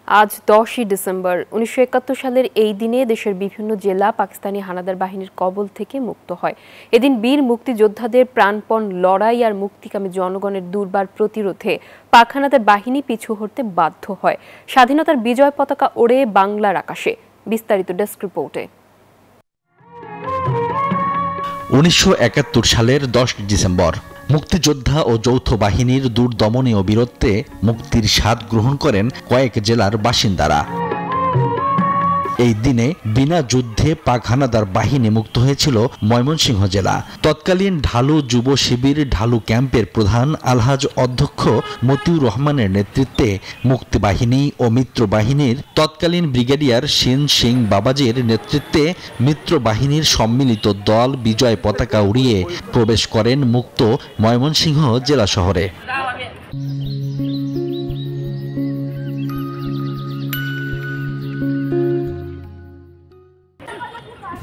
আজ 10ই ডিসেম্বর 1971 সালের এই দিনে দেশের বিভিন্ন জেলা পাকিস্তানি হানাদার বাহিনীর কবল থেকে মুক্ত হয়। এদিন বীর মুক্তিযোদ্ধাদের প্রাণপণ লড়াই আর মুক্তিকামী জনগণের দুর্বার প্রতিরোধে পাক হানাদার বাহিনী পিছু হটতে বাধ্য হয়। স্বাধীনতার বিজয় পতাকা ওড়ে বাংলার আকাশে। বিস্তারিত ডেস্ক রিপোর্টে। 1971 সালের 10 ডিসেম্বর মুক্তিযোদ্ধা ও যৌথ বাহিনীর দুর্দমনীয় বীরত্বে মুক্তির স্বাদ গ্রহণ করেন কয়েক জেলার বাসিন্দারা। এই দিনে বিনা যুদ্ধে পাক হানাদার বাহিনী মুক্ত হয়েছিল ময়মনসিংহ জেলা। তৎকালীন ঢালু যুব শিবির ঢালু ক্যাম্পের প্রধান আলহাজ অধ্যক্ষ মতিউর রহমানের নেতৃত্বে মুক্তি বাহিনী ও মিত্র বাহিনীর তৎকালীন ব্রিগেডিয়ার শিন সিং বাবাজির নেতৃত্বে মিত্র বাহিনীর সম্মিলিত দল বিজয় পতাকা উড়িয়ে প্রবেশ করেন মুক্ত ময়মনসিংহ জেলা শহরে।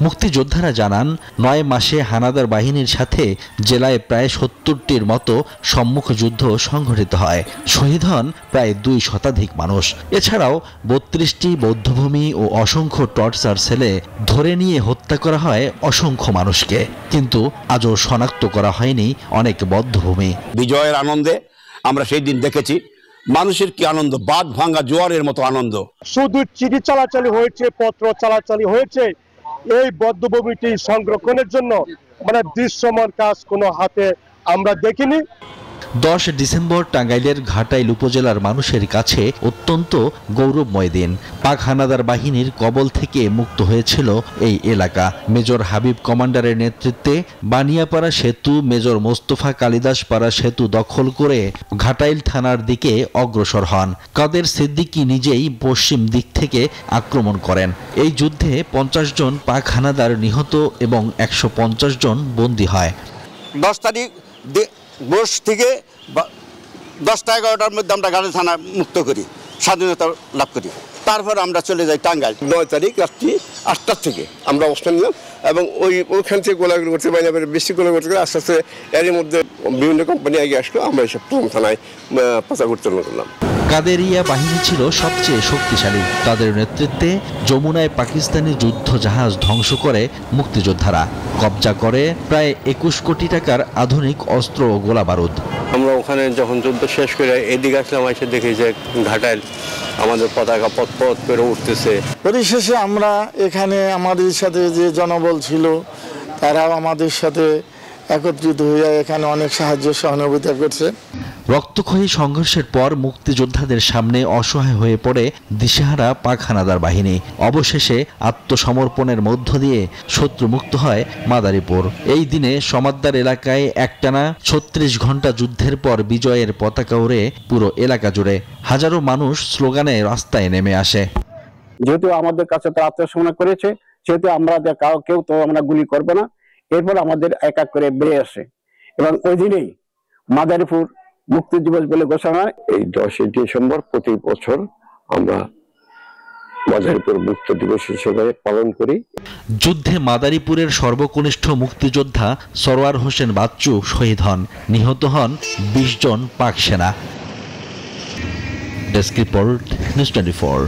মুক্তিযোদ্ধারা জানান, 9 মাসে হানাদার বাহিনীর সাথে জেলায় প্রায় 70টির মতো সম্মুখ যুদ্ধ সংঘটিত হয়। শহীদ হন প্রায় 2 শতাধিক মানুষ। এছাড়াও 32টি বৌদ্ধভূমি ও অসংখ্য টর্চার সেলে ধরে নিয়ে হত্যা করা হয় অসংখ্য মানুষকে, কিন্তু আজও শনাক্ত করা হয়নি অনেক বদ্ধভূমি। বিজয়ের আনন্দে আমরা সেই দিন দেখেছি মানুষের কি আনন্দ, বাঁধ ভাঙা জোয়ারের মতো আনন্দ। শুধু চিঠি চলাচলি হয়েছে, পত্র চলাচলি হয়েছে। এই বদ্ধভূমিটি সংরক্ষণের জন্য দৃশ্যমান কাজ কোনো হাতে আমরা দেখিনি। 10 ডিসেম্বর টাঙ্গাইলের ঘাটাইল উপজেলার মানুষের কাছে অত্যন্ত গৌরবময় দিন। পাক হানাদার বাহিনীর কবল থেকে মুক্ত হয়েছিল এই এলাকা। মেজর হাবিব কমান্ডারের নেতৃত্বে বানিয়াপাড়া সেতু, মেজর মোস্তফা কালিদাসপাড়া সেতু দখল করে ঘাটাইল থানার দিকে অগ্রসর হন। কাদের সিদ্দিকী নিজেই পশ্চিম দিক থেকে আক্রমণ করেন। এই যুদ্ধে 50 জন পাক হানাদার নিহত এবং 150 জন বন্দী হয়। 10 তারিখ ভোর থেকে 10টা-11টার মধ্যে আমরা ঘাটাইল থানা মুক্ত করি, স্বাধীনতা লাভ করি। তারপর আমরা চলে যাই টাঙ্গাইল। 9 তারিখ রাত্রি 8টা থেকে আমরা অবস্থান নিলাম এবং ওইখান থেকে গোলাগুলি করতে বেশি গোলাগুলি করতে আস্তে আস্তে এর মধ্যে বিভিন্ন কোম্পানি আগে আসলো। আমরা এসব থানায় প্রচার পরিচালনা করলাম। কাদেরিয়া বাহিনী ছিল সবচেয়ে শক্তিশালী। তাদের নেতৃত্বে যমুনায় পাকিস্তানি যুদ্ধ জাহাজ ধ্বংস করে মুক্তিযোদ্ধারা। কবজা করে প্রায় 21 কোটি টাকার আধুনিক অস্ত্র ও গোলা বারুদ। আমরা ওখানে যখন যুদ্ধ শেষ করে এদিকে আসলাম, এসে দেখি যে ঘাটাইল আমাদের পতাকা পথ করে উঠতেছে। পরিশেষে আমরা এখানে আমাদের সাথে যে জনবল ছিল তারাও আমাদের সাথে একত্রিত হয়ে এখানে অনেক সাহায্য সহযোগিতা করছে। রক্তক্ষয়ী সংঘর্ষের পর মুক্তিযোদ্ধাদের সামনে অসহায় হয়ে পড়ে দিশেহারা পাক হানাদার বাহিনী। অবশেষে আত্মসমর্পণের মধ্য দিয়ে শত্রুমুক্ত হয় মাদারীপুর। এই দিনে সমাদদার এলাকায় একটানা 36 ঘন্টা যুদ্ধের পর বিজয়ের পতাকা উড়ে পুরো এলাকা জুড়ে। হাজারো মানুষ স্লোগানে রাস্তায় নেমে আসে। যেহেতু আমাদের কাছে তো আত্মসমর্পণ করেছে, সেহেতু আমরা কেউ তো আমরা গুলি করবে না। এরপর আমাদের এক এক করে বেড়ে আসে এবং ওই দিনেই মাদারীপুর মুক্তি দিবস বলে ঘোষণা হয়। এই 10 ডিসেম্বর প্রতি বছর আমরা মাদারীপুর মুক্তি দিবস হিসেবে পালন করি। যুদ্ধে মাদারীপুরের সর্বকনিষ্ঠ মুক্তিযোদ্ধা সরওয়ার হোসেন বাচ্চু শহীদ হন। নিহত হন 20 জন পাক সেনা। Desk report, news 24।